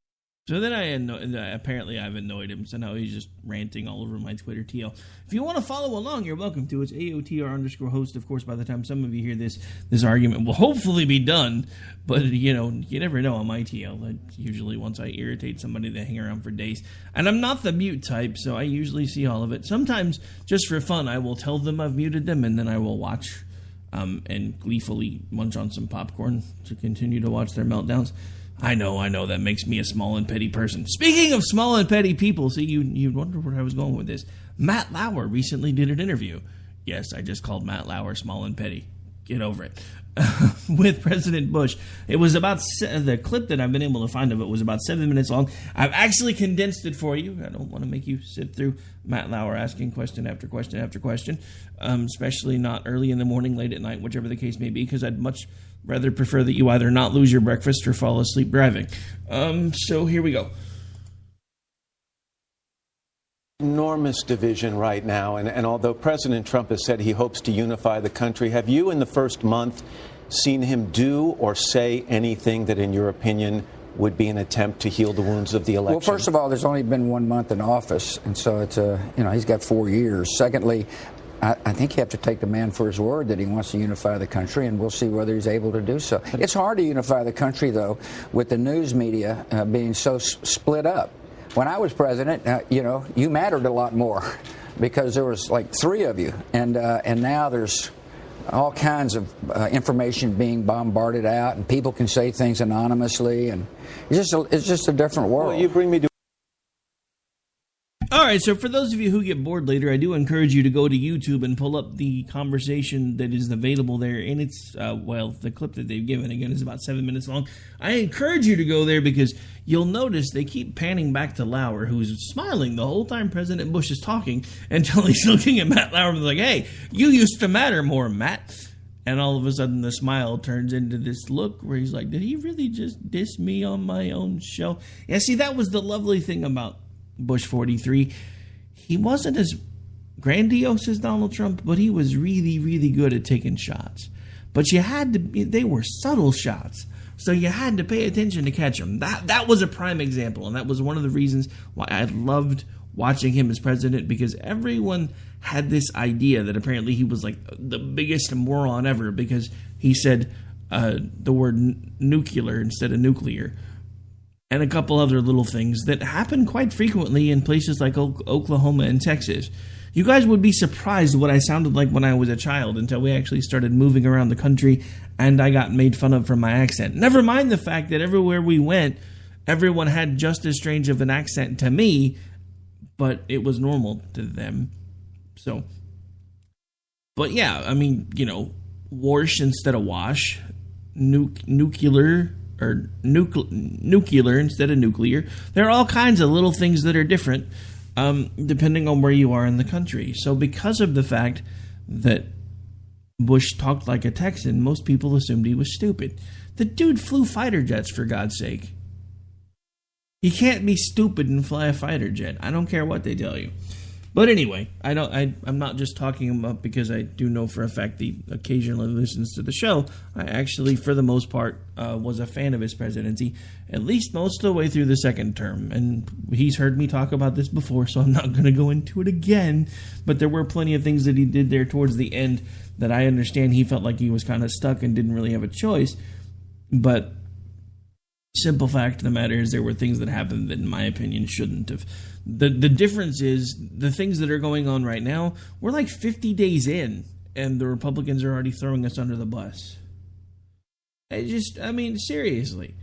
So then apparently I've annoyed him, so now he's just ranting all over my Twitter TL. If you want to follow along, you're welcome to. It's AOTR_host. Of course, by the time some of you hear this argument will hopefully be done. But, you never know on my TL. Usually once I irritate somebody, they hang around for days. And I'm not the mute type, so I usually see all of it. Sometimes, just for fun, I will tell them I've muted them, and then I will watch and gleefully munch on some popcorn to continue to watch their meltdowns. I know, that makes me a small and petty person. Speaking of small and petty people, see, you'd wonder where I was going with this. Matt Lauer recently did an interview. Yes, I just called Matt Lauer small and petty. Get over it. With President Bush. It was about, the clip that I've been able to find of it was about 7 minutes long. I've actually condensed it for you. I don't want to make you sit through Matt Lauer asking question after question after question, especially not early in the morning, late at night, whichever the case may be, because I'd much rather prefer that you either not lose your breakfast or fall asleep driving. So here we go. Enormous division right now, and although President Trump has said he hopes to unify the country, have you in the first month seen him do or say anything that in your opinion would be an attempt to heal the wounds of the election? Well, first of all, there's only been 1 month in office, and so it's he's got 4 years. Secondly, I think you have to take the man for his word that he wants to unify the country, and we'll see whether he's able to do so. It's hard to unify the country, though, with the news media being so split up. When I was president, you mattered a lot more because there was like 3 of you, and now there's all kinds of information being bombarded out, and people can say things anonymously, and it's just a different world. Well, you bring me to. All right, so for those of you who get bored later, I do encourage you to go to YouTube and pull up the conversation that is available there. And it's, the clip that they've given, again, is about 7 minutes long. I encourage you to go there because you'll notice they keep panning back to Lauer, who's smiling the whole time President Bush is talking, until he's looking at Matt Lauer and like, hey, you used to matter more, Matt. And all of a sudden the smile turns into this look where he's like, did he really just diss me on my own show? Yeah, see, that was the lovely thing about Bush 43. He wasn't as grandiose as Donald Trump, but he was really, really good at taking shots. But they were subtle shots, so you had to pay attention to catch them. That was a prime example, and that was one of the reasons why I loved watching him as president, because everyone had this idea that apparently he was like the biggest moron ever because he said the word nuclear instead of nuclear. And a couple other little things that happen quite frequently in places like Oklahoma and Texas. You guys would be surprised what I sounded like when I was a child until we actually started moving around the country and I got made fun of for my accent. Never mind the fact that everywhere we went, everyone had just as strange of an accent to me, but it was normal to them. So, but yeah, I mean, wash instead of wash, nuclear or nuclear instead of nuclear. There are all kinds of little things that are different depending on where you are in the country. So because of the fact that Bush talked like a Texan, most people assumed he was stupid. The dude flew fighter jets, for God's sake. You can't be stupid and fly a fighter jet. I don't care what they tell you. But anyway, I'm not just talking him up because I do know for a fact he occasionally listens to the show. I actually, for the most part, was a fan of his presidency, at least most of the way through the second term. And he's heard me talk about this before, so I'm not going to go into it again. But there were plenty of things that he did there towards the end that I understand he felt like he was kind of stuck and didn't really have a choice. But simple fact of the matter is there were things that happened that, in my opinion, shouldn't have. The difference is the things that are going on right now, we're like 50 days in, and the Republicans are already throwing us under the bus. Seriously.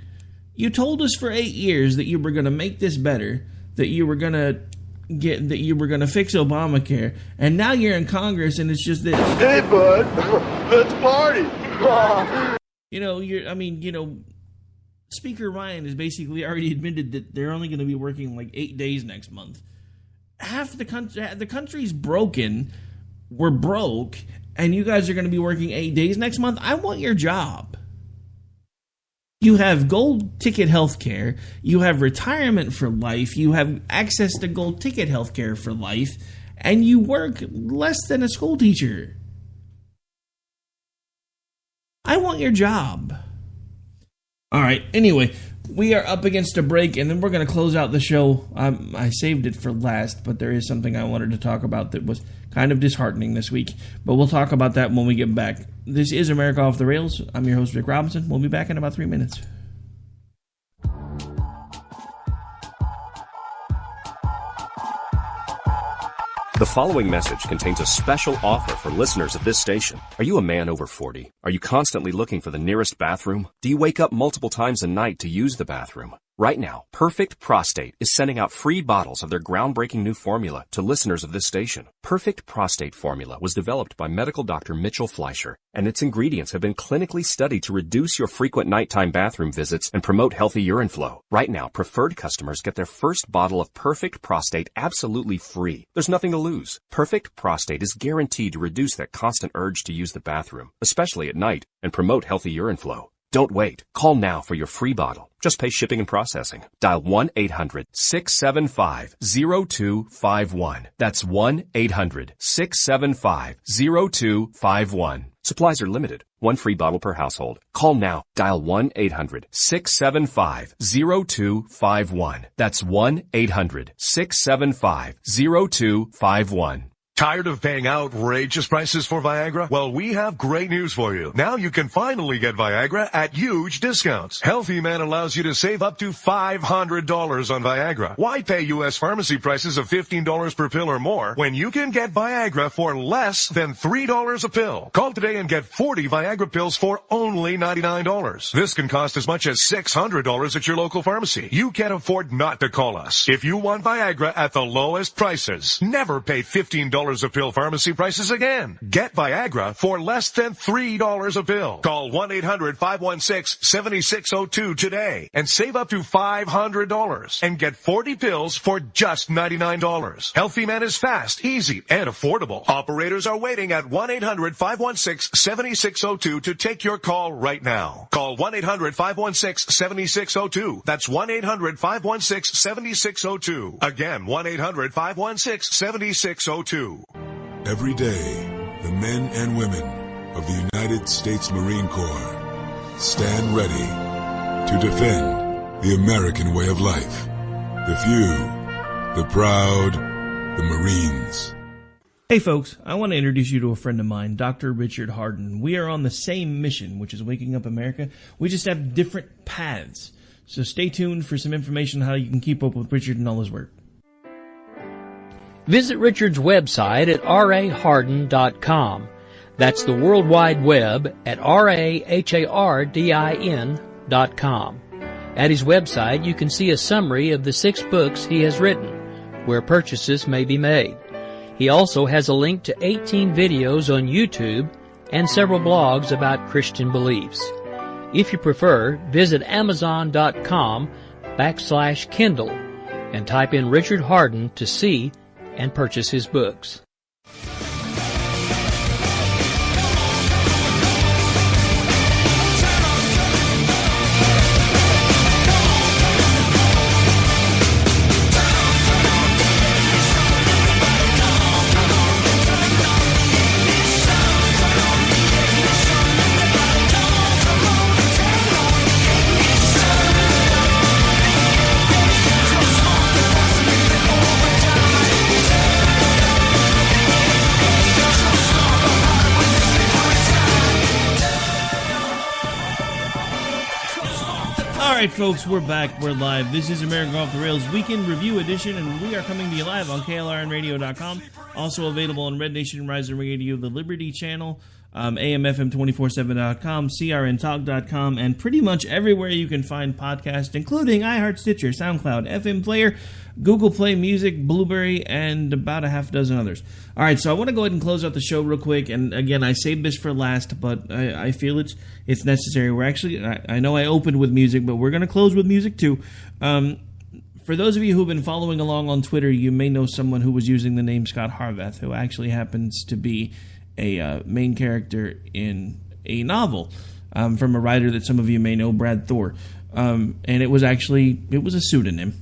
You told us for 8 years that you were going to make this better, that you were going to, that you were going to fix Obamacare, and now you're in Congress and it's just this. Hey, bud, let's party. Speaker Ryan has basically already admitted that they're only going to be working like 8 days next month. Half the country's broken. We're broke, and you guys are going to be working 8 days next month. I want your job. You have gold ticket health care. You have retirement for life. You have access to gold ticket health care for life. And you work less than a school teacher. I want your job. All right, anyway, we are up against a break, and then we're going to close out the show. I saved it for last, but there is something I wanted to talk about that was kind of disheartening this week. But we'll talk about that when we get back. This is America Off the Rails. I'm your host, Rick Robinson. We'll be back in about 3 minutes. The following message contains a special offer for listeners of this station. Are you a man over 40? Are you constantly looking for the nearest bathroom? Do you wake up multiple times a night to use the bathroom? Right now, Perfect Prostate is sending out free bottles of their groundbreaking new formula to listeners of this station. Perfect Prostate Formula was developed by medical doctor Mitchell Fleischer, and its ingredients have been clinically studied to reduce your frequent nighttime bathroom visits and promote healthy urine flow. Right now, preferred customers get their first bottle of Perfect Prostate absolutely free. There's nothing to lose. Perfect Prostate is guaranteed to reduce that constant urge to use the bathroom, especially at night, and promote healthy urine flow. Don't wait. Call now for your free bottle. Just pay shipping and processing. Dial 1-800-675-0251. That's 1-800-675-0251. Supplies are limited. One free bottle per household. Call now. Dial 1-800-675-0251. That's 1-800-675-0251. Tired of paying outrageous prices for Viagra? Well, we have great news for you. Now you can finally get Viagra at huge discounts. Healthy Man allows you to save up to $500 on Viagra. Why pay U.S. pharmacy prices of $15 per pill or more when you can get Viagra for less than $3 a pill? Call today and get 40 Viagra pills for only $99. This can cost as much as $600 at your local pharmacy. You can't afford not to call us. If you want Viagra at the lowest prices, never pay $15 a pill pharmacy prices again. Get Viagra for less than $3 a pill. Call 1-800-516-7602 today and save up to $500 and get 40 pills for just $99. Healthy Man is fast, easy, and affordable. Operators are waiting at 1-800-516-7602 to take your call right now. Call 1-800-516-7602. That's 1-800-516-7602. Again, 1-800-516-7602. Every day, the men and women of the United States Marine Corps stand ready to defend the American way of life. The few, the proud, the Marines. Hey folks, I want to introduce you to a friend of mine, Dr. Richard Harden. We are on the same mission, which is waking up America. We just have different paths. So stay tuned for some information on how you can keep up with Richard and all his work. Visit Richard's website at raharden.com. That's the World Wide Web at RAHARDIN.com. At his website, you can see a summary of the 6 books he has written, where purchases may be made. He also has a link to 18 videos on YouTube and several blogs about Christian beliefs. If you prefer, visit Amazon.com/Kindle and type in Richard Harden to see and purchase his books. All right, folks, we're back. We're live. This is America Off the Rails Weekend Review Edition, and we are coming to you live on KLRNradio.com. Also available on Red Nation Rising Radio, the Liberty Channel, AMFM247.com, CRNTalk.com, and pretty much everywhere you can find podcasts, including iHeart, Stitcher, SoundCloud, FM Player, Google Play Music, Blueberry, and about a half dozen others. All right, so I want to go ahead and close out the show real quick. And again, I saved this for last, but I feel it's necessary. We're actually, I know I opened with music, but we're going to close with music too. For those of you who've been following along on Twitter, you may know someone who was using the name Scott Harvath, who actually happens to be a main character in a novel from a writer that some of you may know, Brad Thor. And it was a pseudonym.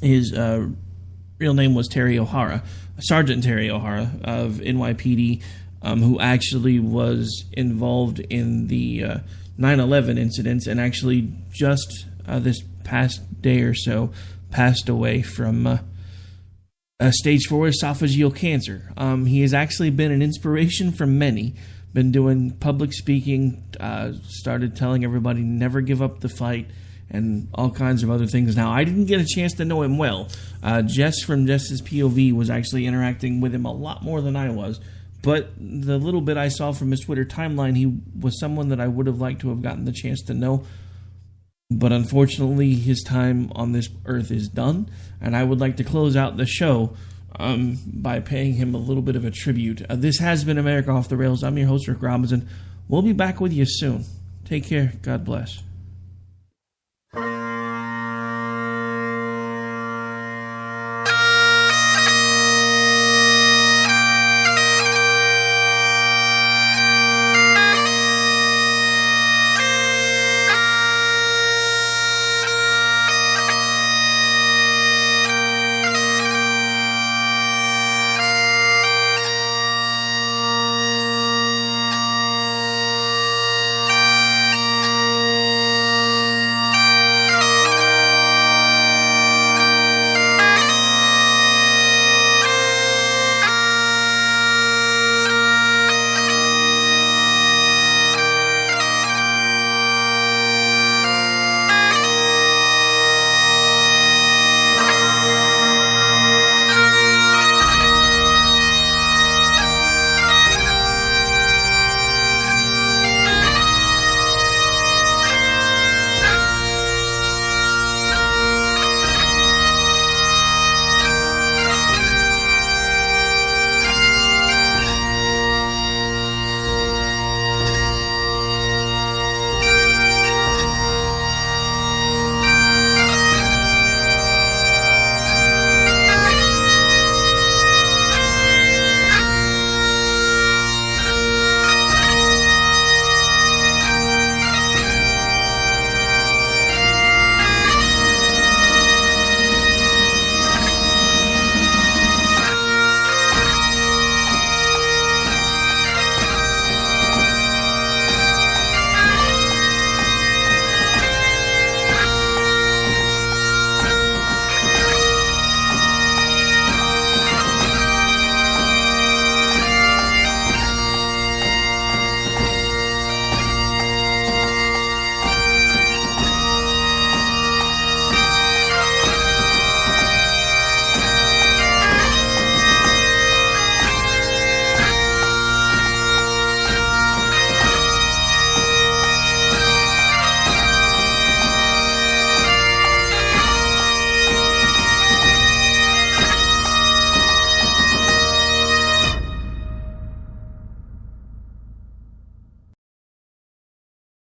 His real name was Terry O'Hara, Sergeant Terry O'Hara of NYPD, who actually was involved in the 9/11 incidents and actually just this past day or so passed away from stage 4 esophageal cancer. He has actually been an inspiration for many. Been doing public speaking, started telling everybody never give up the fight, and all kinds of other things. Now, I didn't get a chance to know him well. Jess from Jess's POV was actually interacting with him a lot more than I was, but the little bit I saw from his Twitter timeline, he was someone that I would have liked to have gotten the chance to know. But unfortunately, his time on this earth is done, and I would like to close out the show by paying him a little bit of a tribute. This has been America Off the Rails. I'm your host, Rick Robinson. We'll be back with you soon. Take care. God bless.